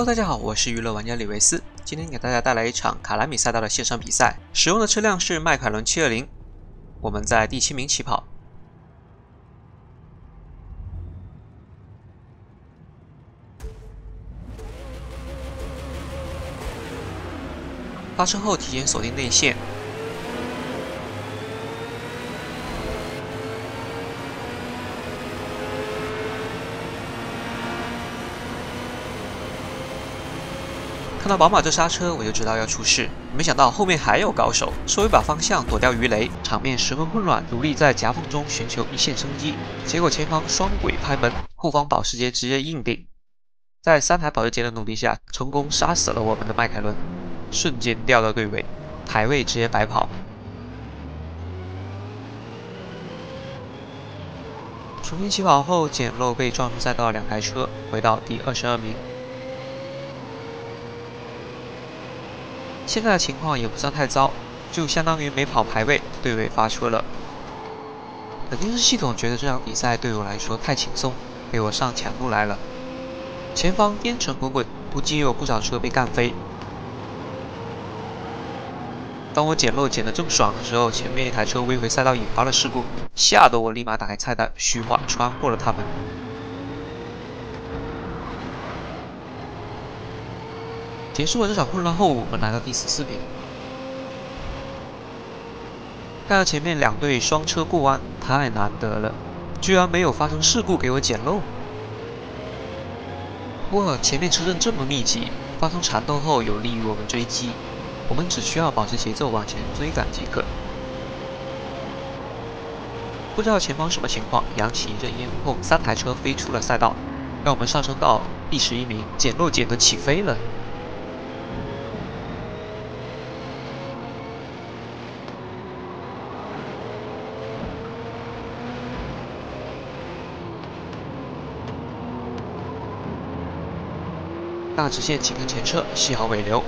Hello， 大家好，我是娱乐玩家李维斯，今天给大家带来一场卡莱米赛道的线上比赛，使用的车辆是迈凯伦720，我们在第7名起跑。发车后提前锁定内线。 看到宝马这刹车，我就知道要出事。没想到后面还有高手，收一把方向躲掉鱼雷，场面十分混乱，努力在夹缝中寻求一线生机。结果前方双轨拍门，后方保时捷直接硬顶，在3台保时捷的努力下，成功杀死了我们的迈凯伦，瞬间掉到队尾，排位直接白跑。重新起跑后，简陋被撞出赛道2台车，回到第22名。 现在的情况也不算太糟，就相当于没跑排位，队尾发车了。肯定是系统觉得这场比赛对我来说太轻松，给我上强度来了。前方颠尘滚滚，不禁有不少车被干飞。当我捡漏捡得正爽的时候，前面一台车微回赛道引发了事故，吓得我立马打开菜单，虚化穿过了他们。 结束了这场混乱后，我们来到第14名。看到前面2队双车过弯，太难得了，居然没有发生事故给我捡漏。哇，前面车阵这么密集，发生缠斗后有利于我们追击，我们只需要保持节奏往前追赶即可。不知道前方什么情况，扬起一阵烟雾后，3台车飞出了赛道，让我们上升到第11名，捡漏捡得起飞了。 大直线紧跟前车，系好尾流。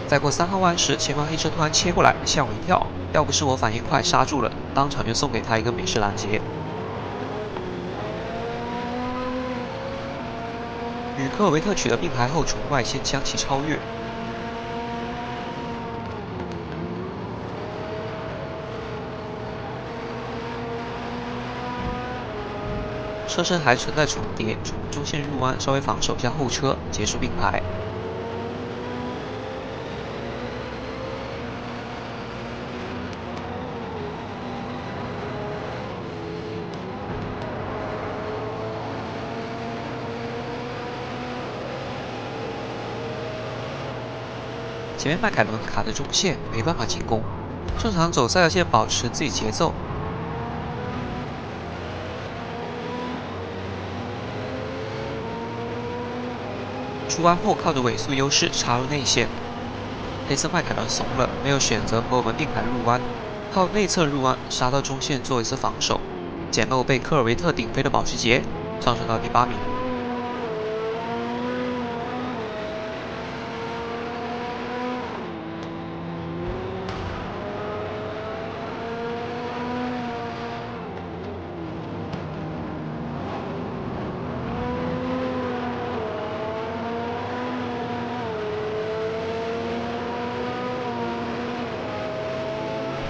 在过3号弯时，前方黑车突然切过来，吓我一跳。要不是我反应快刹住了，当场就送给他一个美式拦截。与科尔维特取得并排后，从外线将其超越。车身还存在重叠，从中线入弯稍微防守下后车，结束并排。 前面迈凯伦卡着中线，没办法进攻。正常走赛道线，保持自己节奏。出弯后靠着尾速优势插入内线，黑色迈凯伦怂了，没有选择和我们并排入弯，靠内侧入弯杀到中线做一次防守，捡漏被科尔维特顶飞的保时捷，上升到第8名。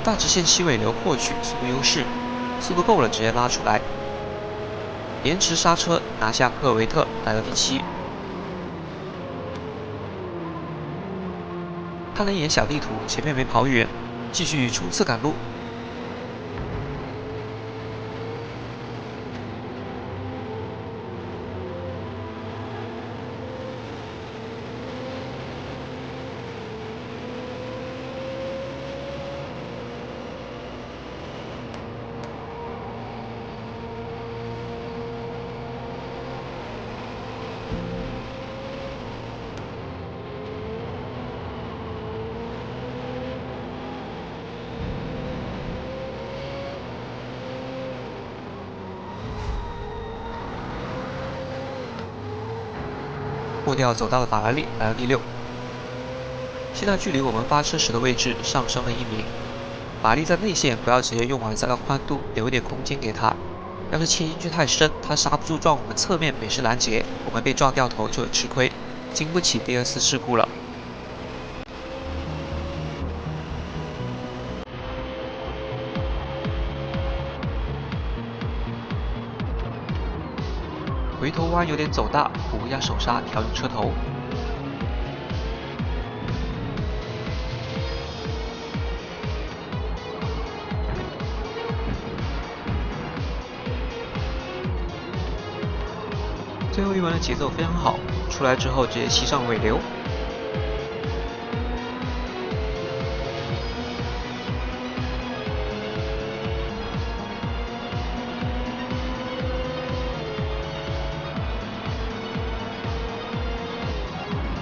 大直线吸尾流获取速度优势，速度够了直接拉出来，延迟刹车拿下科尔维特，来到第7。看了一眼小地图，前面没跑远，继续冲刺赶路。过掉走道的法拉利，来到第6。现在距离我们发车时的位置上升了1名。法拉利在内线不要直接用完3个宽度，留一点空间给他。要是切进去太深，他刹不住撞我们侧面美式拦截，我们被撞掉头就很吃亏，经不起第2次事故了。回头弯有点走大，补一下手刹，调整车头。最后一弯的节奏非常好，出来之后直接骑上尾流。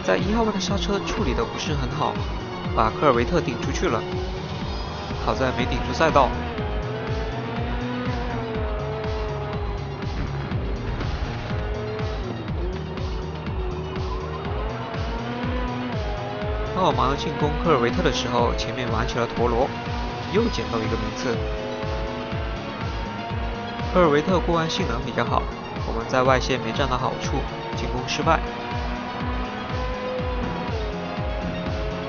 在1号弯的刹车处理的不是很好，把科尔维特顶出去了，好在没顶出赛道。当我忙着进攻科尔维特的时候，前面玩起了陀螺，又捡到一个名次。科尔维特过弯性能比较好，我们在外线没占到好处，进攻失败。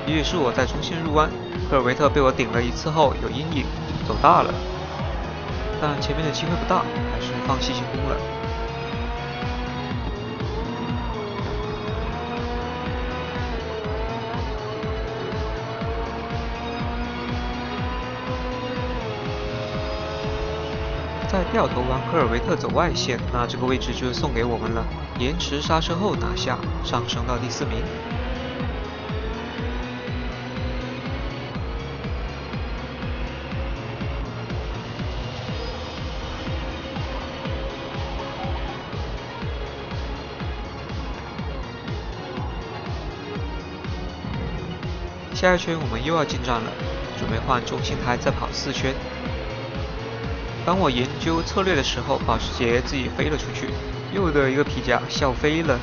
也许是我在中线入弯，科尔维特被我顶了1次后有阴影，走大了，但前面的机会不大，还是放弃进攻了。在掉头弯科尔维特走外线，那这个位置就送给我们了。延迟刹车后拿下，上升到第4名。下一圈我们又要进站了，准备换中心胎再跑4圈。当我研究策略的时候，保时捷自己飞了出去，又的一个皮夹笑飞了。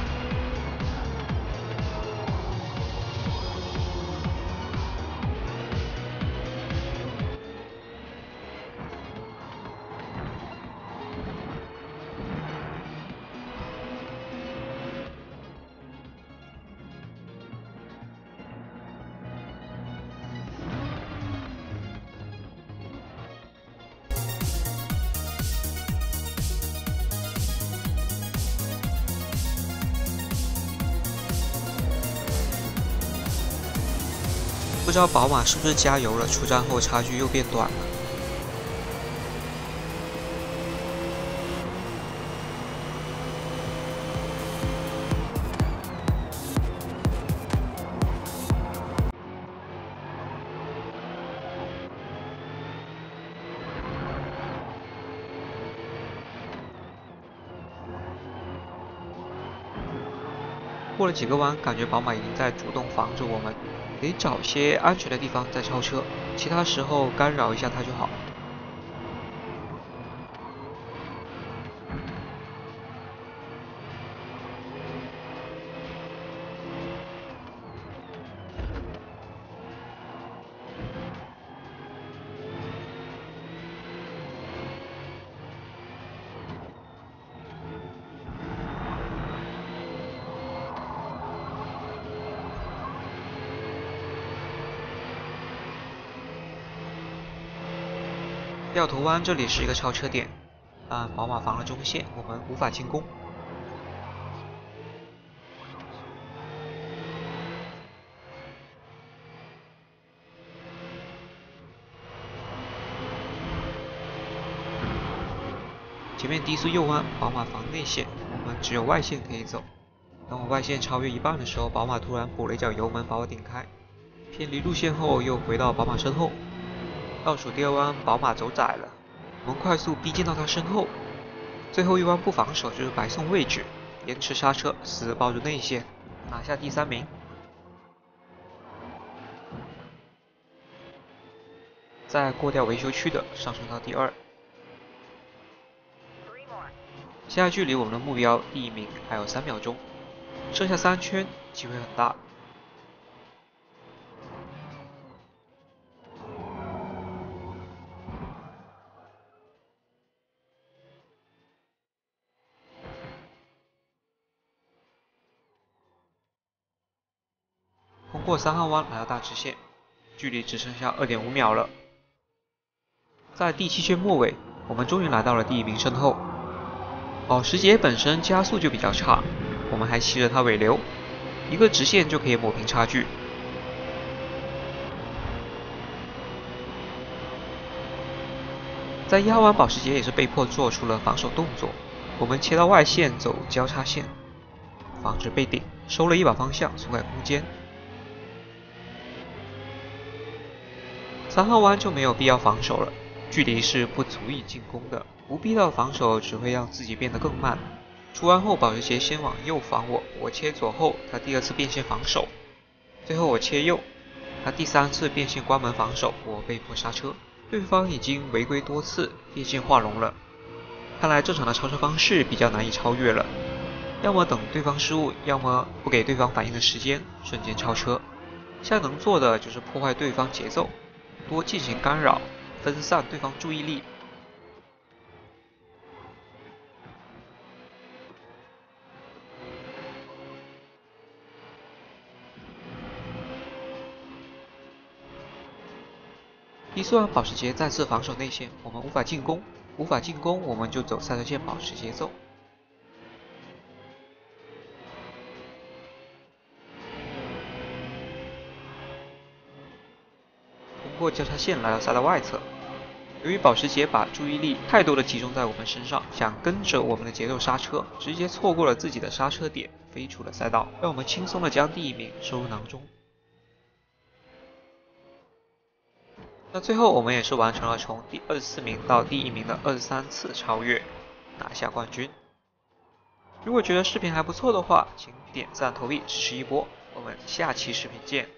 不知道宝马是不是加油了，出站后差距又变短了。过了几个弯，感觉宝马已经在主动防着我们。得找些安全的地方再超车，其他时候干扰一下它就好。掉头弯这里是一个超车点，但宝马防了中线，我们无法进攻。前面低速右弯，宝马防内线，我们只有外线可以走。当我外线超越一半的时候，宝马突然补了一脚油门把我顶开，偏离路线后又回到宝马身后。倒数第2弯，宝马走窄了，我们快速逼近到他身后。最后一弯不防守就是白送位置，延迟刹车，死抱住内线，拿下第3名。再过掉维修区的，上升到第2。现在距离我们的目标第1名还有3秒钟。射下3圈，机会很大。通过3号弯来到大直线，距离只剩下2.5秒了。在第7圈末尾，我们终于来到了第1名身后。保时捷本身加速就比较差，我们还骑着它尾流，一个直线就可以抹平差距。在压弯，保时捷也是被迫做出了防守动作，我们切到外线走交叉线，防止被顶，收了一把方向，松开空间。3号弯就没有必要防守了，距离是不足以进攻的，不必要的防守只会让自己变得更慢。出弯后，保时捷先往右防我，我切左后，他第2次变线防守，最后我切右，他第3次变线关门防守，我被迫刹车。对方已经违规多次，变线画龙了。看来正常的超车方式比较难以超越了，要么等对方失误，要么不给对方反应的时间，瞬间超车。现在能做的就是破坏对方节奏，多进行干扰，分散对方注意力。第4弯，保时捷再次防守内线，我们无法进攻，我们就走赛车线保持节奏。通过交叉线来到赛道外侧，由于保时捷把注意力太多的集中在我们身上，想跟着我们的节奏刹车，直接错过了自己的刹车点，飞出了赛道，让我们轻松的将第1名收入囊中。那最后我们也是完成了从第24名到第1名的23次超越，拿下冠军。如果觉得视频还不错的话，请点赞投币支持一波，我们下期视频见。